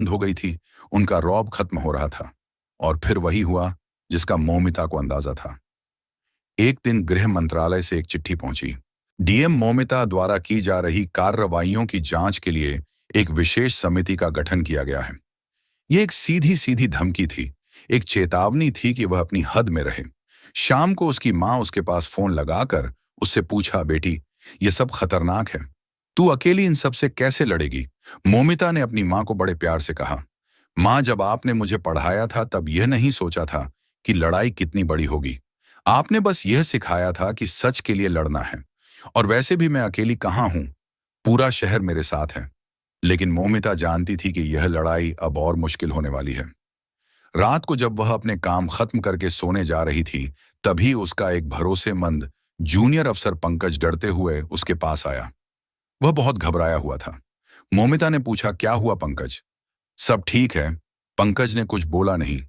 बंद हो गई थी, उनका रौब खत्म हो रहा था। और फिर वही हुआ जिसका मौमिता को अंदाजा था। एक दिन गृह मंत्रालय से एक चिट्ठी पहुंची। डीएम मौमिता द्वारा की जा रही कार्रवाइयों की जांच के लिए एक विशेष समिति का गठन किया गया है। यह एक सीधी सीधी धमकी थी, एक चेतावनी थी कि वह अपनी हद में रहे। शाम को उसकी मां उसके पास फोन लगाकर उससे पूछा, बेटी, यह सब खतरनाक है, तू अकेली इन सब से कैसे लड़ेगी? मौमिता ने अपनी मां को बड़े प्यार से कहा, मां, जब आपने मुझे पढ़ाया था तब यह नहीं सोचा था कि लड़ाई कितनी बड़ी होगी। आपने बस यह सिखाया था कि सच के लिए लड़ना है। और वैसे भी मैं अकेली कहाँ हूं, पूरा शहर मेरे साथ है। लेकिन मौमिता जानती थी कि यह लड़ाई अब और मुश्किल होने वाली है। रात को जब वह अपने काम खत्म करके सोने जा रही थी, तभी उसका एक भरोसेमंद जूनियर अफसर पंकज डरते हुए उसके पास आया। वह बहुत घबराया हुआ था। मौमिता ने पूछा, क्या हुआ पंकज? सब ठीक है। पंकज ने कुछ बोला नहीं।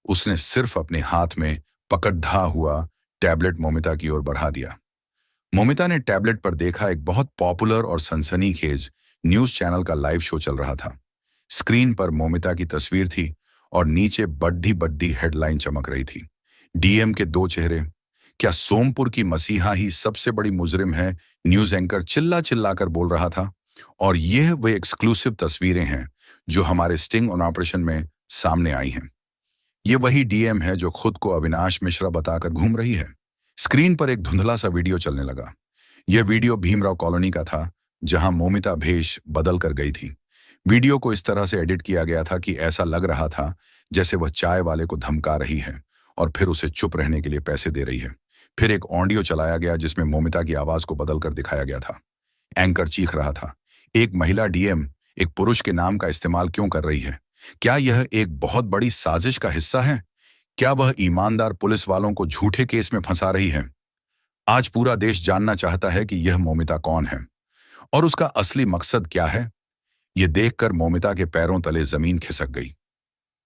उसने सिर्फ अपने हाथ में पकड़ा हुआ टैबलेट मौमिता की ओर बढ़ा दिया। मौमिता ने टैबलेट पर देखा, एक बहुत पॉपुलर और सनसनीखेज न्यूज चैनल का लाइव शो चल रहा था। स्क्रीन पर मौमिता की तस्वीर थी और नीचे बड्डी बड्डी हेडलाइन चमक रही थी, डीएम के दो चेहरे। क्या सोमपुर की मसीहा ही सबसे बड़ी मुजरिम है? न्यूज एंकर चिल्ला चिल्लाकर बोल रहा था। और यह वे एक्सक्लूसिव तस्वीरें हैं जो हमारे स्टिंग ऑन ऑपरेशन में सामने आई हैं। ये वही डीएम है जो खुद को अविनाश मिश्रा बताकर घूम रही है। स्क्रीन पर एक धुंधला सा वीडियो चलने लगा। यह वीडियो भीमराव कॉलोनी का था, जहां मौमिता भेष बदल कर गई थी। वीडियो को इस तरह से एडिट किया गया था कि ऐसा लग रहा था जैसे वह चाय वाले को धमका रही है और फिर उसे चुप रहने के लिए पैसे दे रही है। फिर एक ऑडियो चलाया गया जिसमें मौमिता की आवाज को बदल कर दिखाया गया था। एंकर चीख रहा था, एक महिला डीएम एक पुरुष के नाम का इस्तेमाल क्यों कर रही है? क्या यह एक बहुत बड़ी साजिश का हिस्सा है? क्या वह ईमानदार पुलिस वालों को झूठे केस में फंसा रही है? आज पूरा देश जानना चाहता है कि यह मौमिता कौन है और उसका असली मकसद क्या है। यह देखकर मौमिता के पैरों तले जमीन खिसक गई।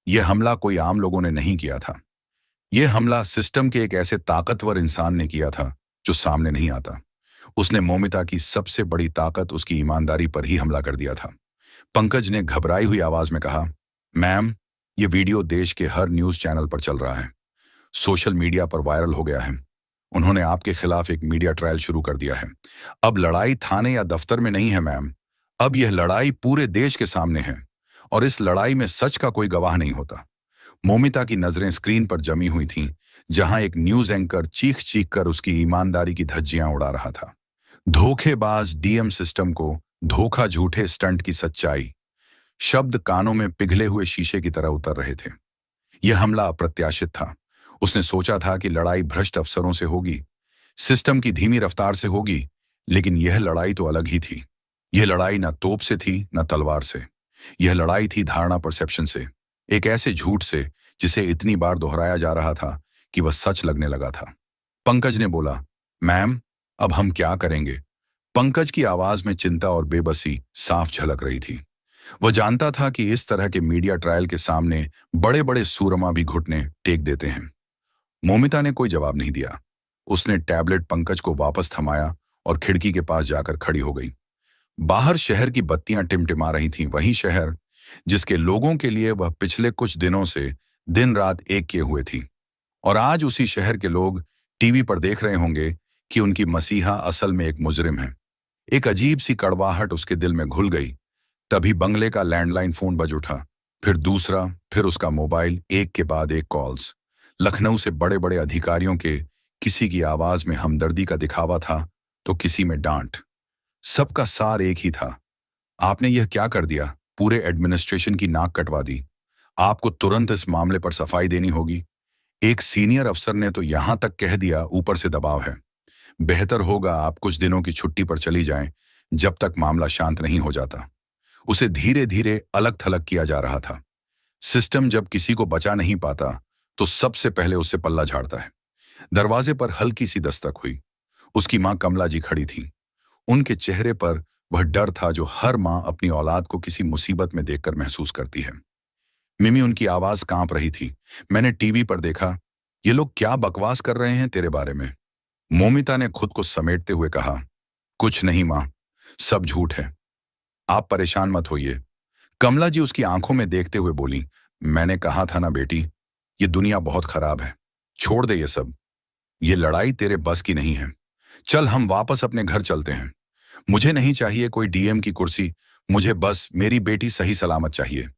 यह हमला कोई आम लोगों ने नहीं किया था। यह हमला सिस्टम के एक ऐसे ताकतवर इंसान ने किया था जो सामने नहीं आता। उसने मौमिता की सबसे बड़ी ताकत, उसकी ईमानदारी पर ही हमला कर दिया था। पंकज ने घबराई हुई आवाज में कहा, मैम, यह वीडियो देश के हर न्यूज चैनल पर चल रहा है, सोशल मीडिया पर वायरल हो गया है। उन्होंने आपके खिलाफ एक मीडिया ट्रायल शुरू कर दिया है। अब लड़ाई थाने या दफ्तर में नहीं है मैम, अब यह लड़ाई पूरे देश के सामने है और इस लड़ाई में सच का कोई गवाह नहीं होता। मौमिता की नजरें स्क्रीन पर जमी हुई थीं, जहां एक न्यूज एंकर चीख चीख कर उसकी ईमानदारी की धज्जियां उड़ा रहा था। धोखेबाज डीएम सिस्टम को धोखा, झूठे स्टंट की सच्चाई, शब्द कानों में पिघले हुए शीशे की तरह उतर रहे थे। यह हमला अप्रत्याशित था। उसने सोचा था कि लड़ाई भ्रष्ट अफसरों से होगी, सिस्टम की धीमी रफ्तार से होगी, लेकिन यह लड़ाई तो अलग ही थी। यह लड़ाई न तोप से थी, न तलवार से। यह लड़ाई थी धारणा, परसेप्शन से, एक ऐसे झूठ से जिसे इतनी बार दोहराया जा रहा था कि वह सच लगने लगा था। पंकज ने बोला, मैम, अब हम क्या करेंगे? पंकज की आवाज में चिंता और बेबसी साफ झलक रही थी। वह जानता था कि इस तरह के मीडिया ट्रायल के सामने बड़े बड़े सूरमा भी घुटने टेक देते हैं। मौमिता ने कोई जवाब नहीं दिया। उसने टैबलेट पंकज को वापस थमाया और खिड़की के पास जाकर खड़ी हो गई। बाहर शहर की बत्तियां टिमटिमा रही थीं, वही शहर जिसके लोगों के लिए वह पिछले कुछ दिनों से दिन रात एक किए हुए थी। और आज उसी शहर के लोग टीवी पर देख रहे होंगे कि उनकी मसीहा असल में एक मुजरिम है। एक अजीब सी कड़वाहट उसके दिल में घुल गई। तभी बंगले का लैंडलाइन फोन बज उठा, फिर दूसरा, फिर उसका मोबाइल, एक के बाद एक कॉल्स। लखनऊ से बड़े बड़े अधिकारियों के, किसी की आवाज में हमदर्दी का दिखावा था तो किसी में डांट। सबका सार एक ही था, आपने यह क्या कर दिया? पूरे एडमिनिस्ट्रेशन की नाक कटवा दी। आपको तुरंत इस मामले पर सफाई देनी होगी। एक सीनियर अफसर ने तो यहां तक कह दिया, ऊपर से दबाव है। बेहतर होगा आप कुछ दिनों की छुट्टी पर चली जाएं, जब तक मामला शांत नहीं हो जाता। उसे धीरे धीरे अलग थलग किया जा रहा था। सिस्टम जब किसी को बचा नहीं पाता तो सबसे पहले उससे पल्ला झाड़ता है। दरवाजे पर हल्की सी दस्तक हुई। उसकी मां कमला जी खड़ी थी। उनके चेहरे पर वह डर था जो हर मां अपनी औलाद को किसी मुसीबत में देखकर महसूस करती है। मिमी, उनकी आवाज कांप रही थी, मैंने टीवी पर देखा, ये लोग क्या बकवास कर रहे हैं तेरे बारे में। मौमिता ने खुद को समेटते हुए कहा, कुछ नहीं मां, सब झूठ है। आप परेशान मत होइए, कमला जी उसकी आंखों में देखते हुए बोली, मैंने कहा था ना बेटी, ये दुनिया बहुत खराब है। छोड़ दे ये सब। ये लड़ाई तेरे बस की नहीं है। चल हम वापस अपने घर चलते हैं। मुझे नहीं चाहिए कोई डीएम की कुर्सी, मुझे बस मेरी बेटी सही सलामत चाहिए।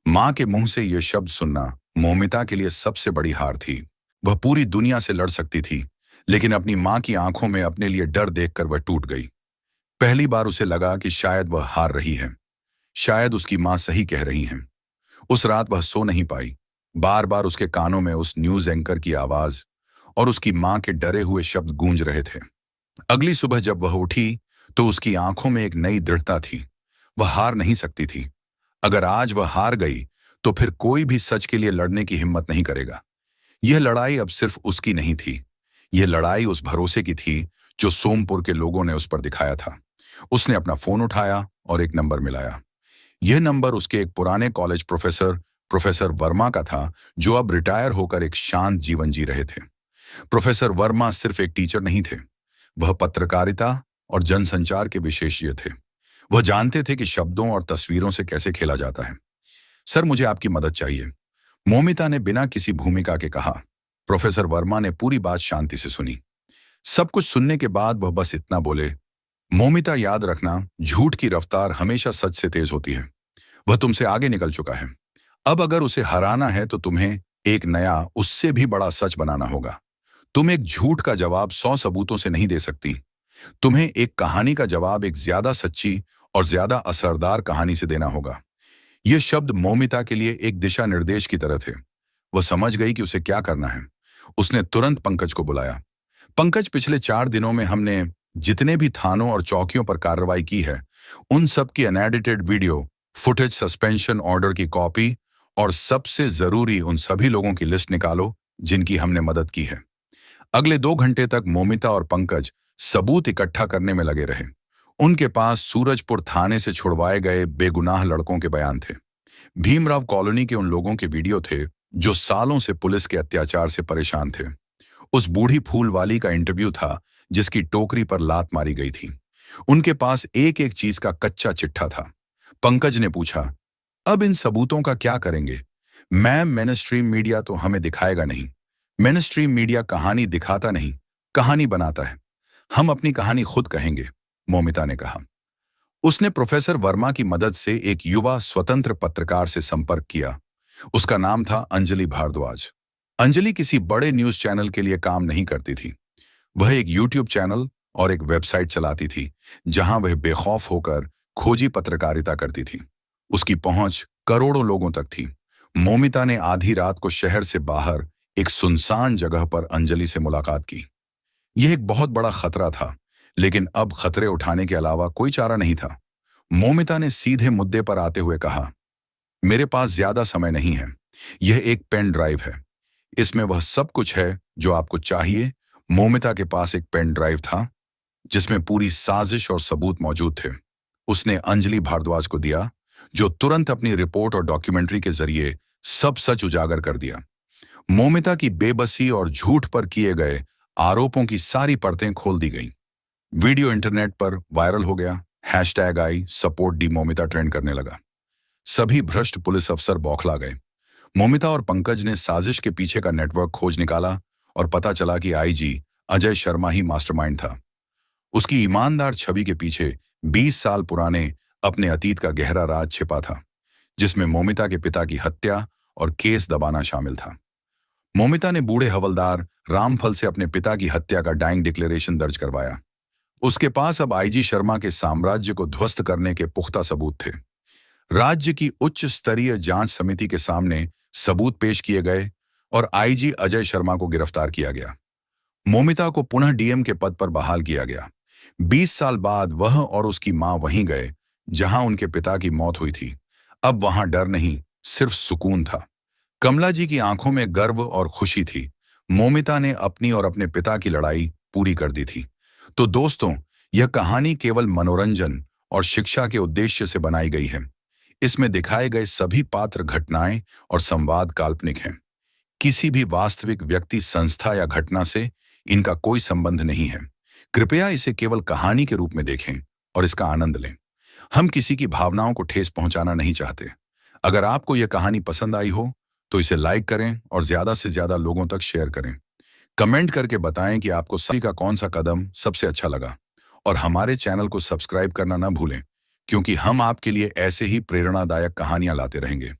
मां के मुंह से यह शब्द सुनना मौमिता के लिए सबसे बड़ी हार थी। वह पूरी दुनिया से लड़ सकती थी, लेकिन अपनी मां की आंखों में अपने लिए डर देखकर वह टूट गई। पहली बार उसे लगा कि शायद वह हार रही है, शायद उसकी मां सही कह रही हैं। उस रात वह सो नहीं पाई। बार बार उसके कानों में उस न्यूज एंकर की आवाज और उसकी मां के डरे हुए शब्द गूंज रहे थे। अगली सुबह जब वह उठी तो उसकी आंखों में एक नई दृढ़ता थी। वह हार नहीं सकती थी। अगर आज वह हार गई तो फिर कोई भी सच के लिए लड़ने की हिम्मत नहीं करेगा। यह लड़ाई अब सिर्फ उसकी नहीं थी। यह लड़ाई उस भरोसे की थी जो सोमपुर के लोगों ने उस पर दिखाया था। उसने अपना फोन उठाया और एक नंबर मिलाया। यह नंबर उसके एक पुराने कॉलेज प्रोफेसर प्रोफेसर वर्मा का था, जो अब रिटायर होकर एक शांत जीवन जी रहे थे। प्रोफेसर वर्मा सिर्फ एक टीचर नहीं थे, वह पत्रकारिता और जनसंचार के विशेषज्ञ थे। वह जानते थे कि शब्दों और तस्वीरों से कैसे खेला जाता है। सर, मुझे आपकी मदद चाहिए, मौमिता ने बिना किसी भूमिका के कहा। प्रोफेसर वर्मा ने पूरी बात शांति से सुनी। सब कुछ सुनने के बाद वह बस इतना बोले, मौमिता, याद रखना, झूठ की रफ्तार हमेशा सच से तेज होती है। वह तुमसे आगे निकल चुका है। अब अगर उसे हराना है तो तुम्हें एक नया, उससे भी बड़ा सच बनाना होगा। तुम एक झूठ का जवाब 100 सबूतों से नहीं दे सकती। तुम्हें एक कहानी का जवाब एक ज्यादा सच्ची और ज्यादा असरदार कहानी से देना होगा। ये शब्द मौमिता के लिए एक दिशा निर्देश की तरह थे। वह समझ गई कि उसे क्या करना है। उसने तुरंत पंकज को बुलाया। पंकज, पिछले 4 दिनों में हमने जितने भी थानों और चौकियों पर कार्रवाई की है, उन सब की unedited video footage, suspension order की कॉपी और सबसे जरूरी उन सभी लोगों की लिस्ट निकालो जिनकी हमने मदद की है। अगले 2 घंटे तक मौमिता और पंकज सबूत इकट्ठा करने में लगे रहे। उनके पास सूरजपुर थाने से छुड़वाए गए बेगुनाह लड़कों के बयान थे। भीमराव कॉलोनी के उन लोगों के वीडियो थे जो सालों से पुलिस के अत्याचार से परेशान थे। उस बूढ़ी फूल वाली का इंटरव्यू था जिसकी टोकरी पर लात मारी गई थी। उनके पास एक एक चीज का कच्चा चिट्ठा था। पंकज ने पूछा, अब इन सबूतों का क्या करेंगे? मैम, मेनस्ट्रीम मीडिया तो हमें दिखाएगा नहीं। मेनस्ट्रीम मीडिया कहानी दिखाता नहीं, कहानी बनाता है। हम अपनी कहानी खुद कहेंगे, मौमिता ने कहा। उसने प्रोफेसर वर्मा की मदद से एक युवा स्वतंत्र पत्रकार से संपर्क किया। उसका नाम था अंजलि भारद्वाज। अंजलि किसी बड़े न्यूज चैनल के लिए काम नहीं करती थी। वह एक यूट्यूब चैनल और एक वेबसाइट चलाती थी जहां वह बेखौफ होकर खोजी पत्रकारिता करती थी। उसकी पहुंच करोड़ों लोगों तक थी। मौमिता ने आधी रात को शहर से बाहर एक सुनसान जगह पर अंजलि से मुलाकात की। यह एक बहुत बड़ा खतरा था, लेकिन अब खतरे उठाने के अलावा कोई चारा नहीं था। मौमिता ने सीधे मुद्दे पर आते हुए कहा, मेरे पास ज्यादा समय नहीं है। यह एक पेन ड्राइव है। इसमें वह सब कुछ है जो आपको चाहिए। मौमिता के पास एक पेन ड्राइव था जिसमें पूरी साजिश और सबूत मौजूद थे। उसने अंजलि भारद्वाज को दिया, जो तुरंत अपनी रिपोर्ट और डॉक्यूमेंट्री के जरिए सब सच उजागर कर दिया। मौमिता की बेबसी और झूठ पर किए गए आरोपों की सारी परतें खोल दी गईं। वीडियो इंटरनेट पर वायरल हो गया। Hashtag I support D Moumita trend करने लगा। सभी भ्रष्ट पुलिस अफसर बौखला गए। मौमिता और पंकज ने साजिश के पीछे का नेटवर्क खोज निकाला और पता चला कि आईजी अजय शर्मा ही मास्टरमाइंड था। उसकी ईमानदार छवि के पीछे 20 साल पुराने अपने अतीत का गहरा राज छिपा था, जिसमें मौमिता के पिता की हत्या और केस दबाना शामिल था। मौमिता ने बूढ़े हवलदार रामफल से अपने पिता की हत्या का डाइंग डिक्लेरेशन दर्ज करवाया। उसके पास अब आईजी शर्मा के साम्राज्य को ध्वस्त करने के पुख्ता सबूत थे। राज्य की उच्च स्तरीय जांच समिति के सामने सबूत पेश किए गए और आईजी अजय शर्मा को गिरफ्तार किया गया। मौमिता को पुनः डीएम के पद पर बहाल किया गया। 20 साल बाद वह और उसकी मां वहीं गए जहां उनके पिता की मौत हुई थी। अब वहां डर नहीं, सिर्फ सुकून था। कमला जी की आंखों में गर्व और खुशी थी। मौमिता ने अपनी और अपने पिता की लड़ाई पूरी कर दी थी। तो दोस्तों, यह कहानी केवल मनोरंजन और शिक्षा के उद्देश्य से बनाई गई है। इसमें दिखाए गए सभी पात्र, घटनाएं और संवाद काल्पनिक हैं। किसी भी वास्तविक व्यक्ति, संस्था या घटना से इनका कोई संबंध नहीं है। कृपया इसे केवल कहानी के रूप में देखें और इसका आनंद लें। हम किसी की भावनाओं को ठेस पहुंचाना नहीं चाहते। अगर आपको यह कहानी पसंद आई हो तो इसे लाइक करें और ज्यादा से ज्यादा लोगों तक शेयर करें। कमेंट करके बताएं कि आपको सभी का कौन सा कदम सबसे अच्छा लगा। और हमारे चैनल को सब्सक्राइब करना ना भूलें, क्योंकि हम आपके लिए ऐसे ही प्रेरणादायक कहानियां लाते रहेंगे।